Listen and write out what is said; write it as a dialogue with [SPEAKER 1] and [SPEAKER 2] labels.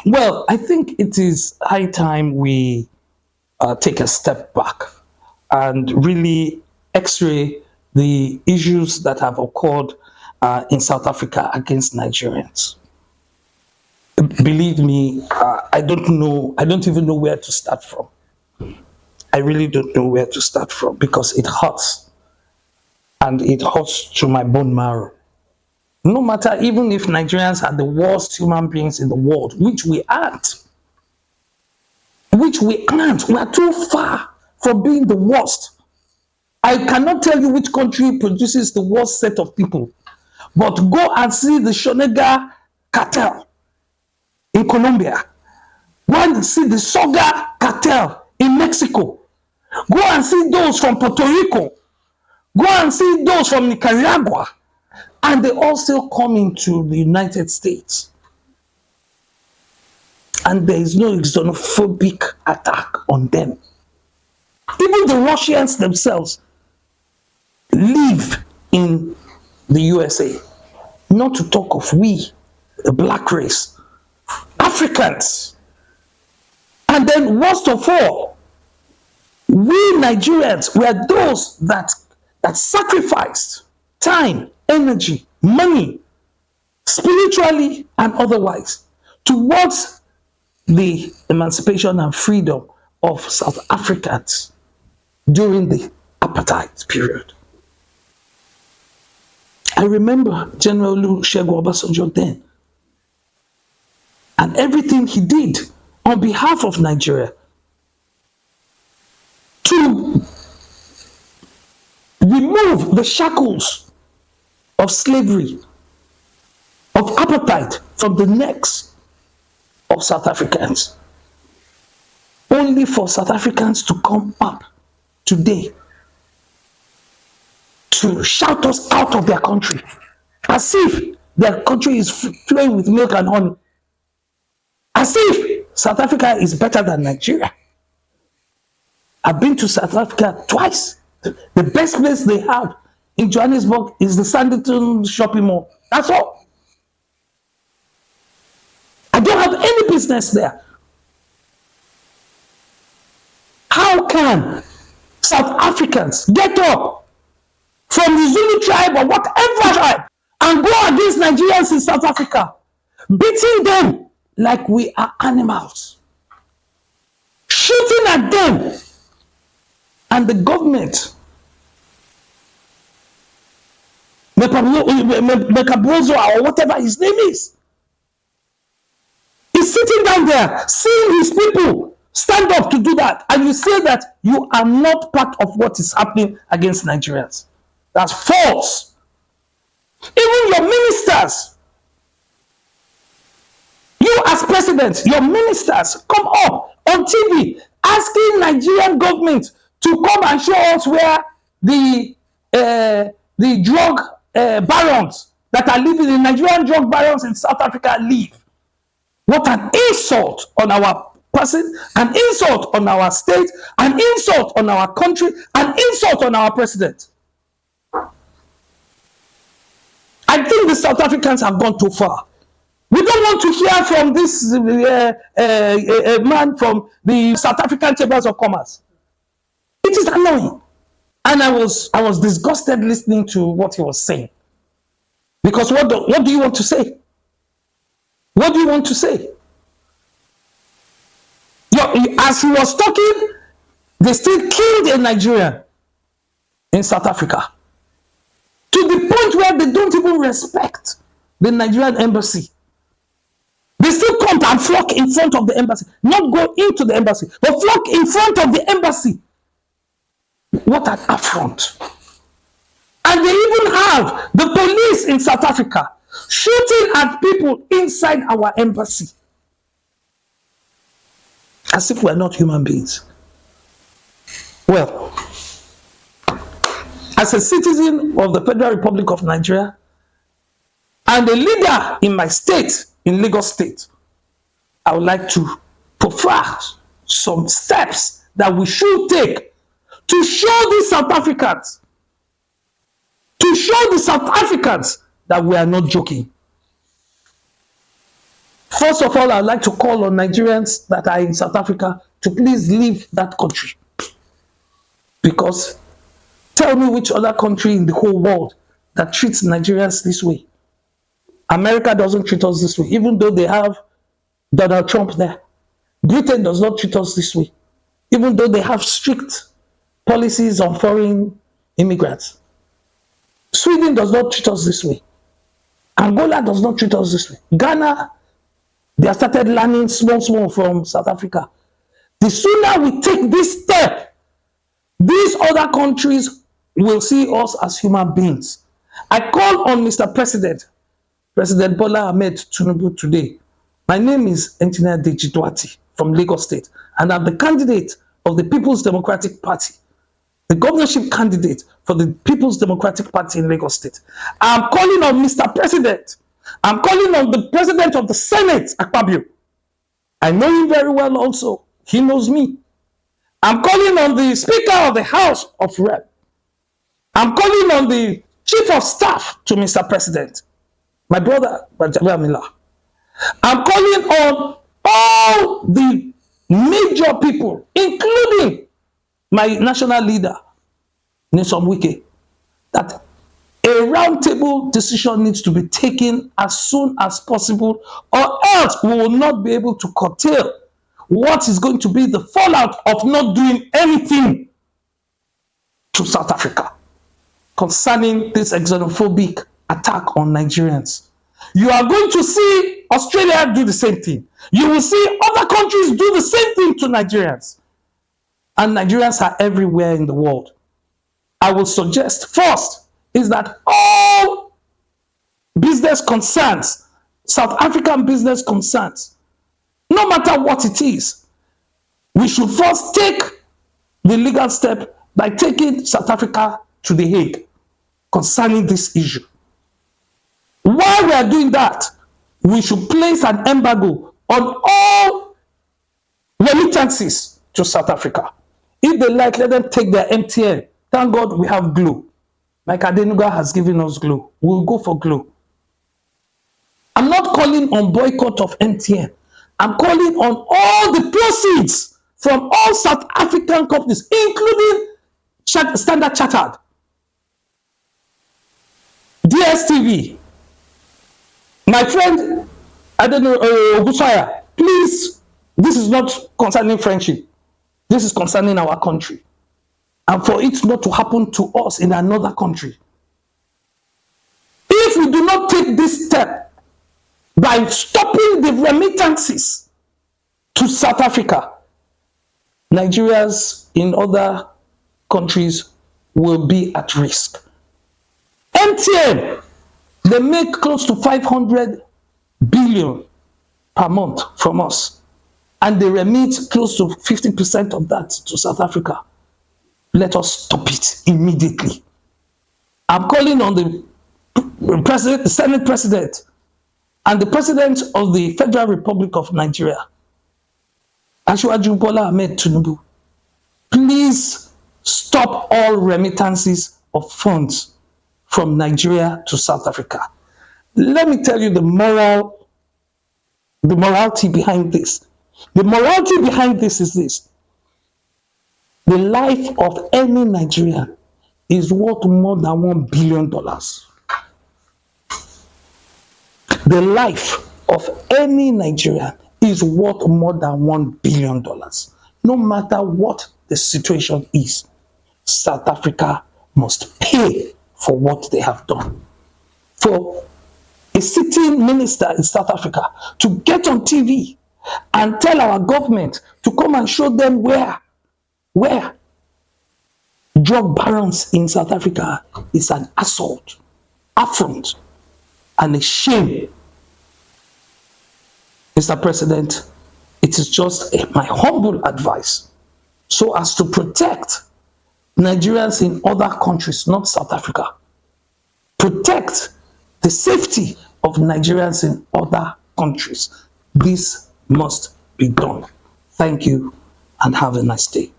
[SPEAKER 1] Well, I think it is high time we take a step back and really x-ray the issues that have occurred in South Africa against Nigerians. Believe me, I don't know, I don't even know where to start from. I really don't know where to start from because it hurts, and it hurts to my bone marrow. No matter, even if Nigerians are the worst human beings in the world, which we aren't, we are too far from being the worst. I cannot tell you which country produces the worst set of people, but go and see the Shonega cartel in Colombia. Go and see the Soga cartel in Mexico. Go and see those from Puerto Rico. Go and see those from Nicaragua. And they all still come into the United States. And there is no xenophobic attack on them. Even the Russians themselves live in the USA. Not to talk of we, the black race, Africans. And then worst of all, we Nigerians were those that sacrificed time, energy, money, spiritually and otherwise, towards the emancipation and freedom of South Africans during the apartheid period. I remember General Olusegun Obasanjo then, and everything he did on behalf of Nigeria to remove the shackles of slavery, of apartheid from the necks of South Africans, only for South Africans to come up today to shout us out of their country, as if their country is flowing with milk and honey, as if South Africa is better than Nigeria. I've been to South Africa twice. The best place they have in Johannesburg is the Sandton shopping mall. That's all. I don't have any business there. How can South Africans get up from the Zulu tribe or whatever tribe and go against Nigerians in South Africa, beating them like we are animals, shooting at them, and the government, Mekabozo or whatever his name is sitting down there, seeing his people stand up to do that, and you say that you are not part of what is happening against Nigerians. That's false. Even your ministers, you as president, your ministers come up on TV asking Nigerian government to come and show us where the drug barons that are living in Nigerian drug barons in South Africa live. What an insult on our person, an insult on our state, an insult on our country, an insult on our president. I think the South Africans have gone too far. We don't want to hear from this man from the South African Chambers of Commerce. It is annoying. And I was disgusted listening to what he was saying. Because what do you want to say? What do you want to say? As he was talking, they still killed a Nigerian in South Africa. To the point where they don't even respect the Nigerian embassy. They still come and flock in front of the embassy. Not go into the embassy, but flock in front of the embassy. What an affront. And they even have the police in South Africa shooting at people inside our embassy. As if we're not human beings. Well, as a citizen of the Federal Republic of Nigeria and a leader in my state, in Lagos State, I would like to prefer some steps that we should take to show these South Africans, that we are not joking. First of all, I'd like to call on Nigerians that are in South Africa to please leave that country. Because tell me which other country in the whole world that treats Nigerians this way. America doesn't treat us this way, even though they have Donald Trump there. Britain does not treat us this way, even though they have strict policies on foreign immigrants. Sweden does not treat us this way. Angola does not treat us this way. Ghana, they have started learning small from South Africa. The sooner we take this step, these other countries will see us as human beings. I call on Mr. President Bola Ahmed Tinubu today. My name is Engineer ADEDEJIDOHERTY from Lagos State, and I'm the candidate of the People's Democratic Party, the governorship candidate for the People's Democratic Party in Lagos State. I'm calling on Mr. President. I'm calling on the President of the Senate, Akpabio. I know him very well also. He knows me. I'm calling on the Speaker of the House of Rep. I'm calling on the Chief of Staff to Mr. President, my brother, Bajabiamila. I'm calling on all the major people, including my national leader, Nyesom Wike, that a roundtable decision needs to be taken as soon as possible, or else we will not be able to curtail what is going to be the fallout of not doing anything to South Africa concerning this xenophobic attack on Nigerians. You are going to see Australia do the same thing. You will see other countries do the same thing to Nigerians. And Nigerians are everywhere in the world. I will suggest first is that all business concerns, South African business concerns, no matter what it is, we should first take the legal step by taking South Africa to The Hague concerning this issue. While we are doing that, we should place an embargo on all remittances to South Africa. If they like, let them take their MTN. Thank God we have Glo. Like Adenuga has given us Glo. We'll go for Glo. I'm not calling on boycott of MTN. I'm calling on all the proceeds from all South African companies, including Standard Chartered, DSTV. My friend, I don't know, Gusaya, please, this is not concerning friendship. This is concerning our country. And for it not to happen to us in another country. If we do not take this step by stopping the remittances to South Africa, Nigerians in other countries will be at risk. MTN, they make close to 500 billion per month from us, and they remit close to 50% of that to South Africa. Let us stop it immediately. I'm calling on the President, the Senate President, and the President of the Federal Republic of Nigeria, Asiwaju Bola Ahmed Tinubu. Please stop all remittances of funds from Nigeria to South Africa. Let me tell you the morality behind this. The morality behind this is this. The life of any Nigerian is worth more than $1 billion. The life of any Nigerian is worth more than $1 billion. No matter what the situation is, South Africa must pay for what they have done. For a sitting minister in South Africa to get on TV and tell our government to come and show them where drug barons in South Africa is an assault, affront, and a shame. Mr. President, it is just my humble advice so as to protect Nigerians in other countries, not South Africa. Protect the safety of Nigerians in other countries. This must be done. Thank you and have a nice day.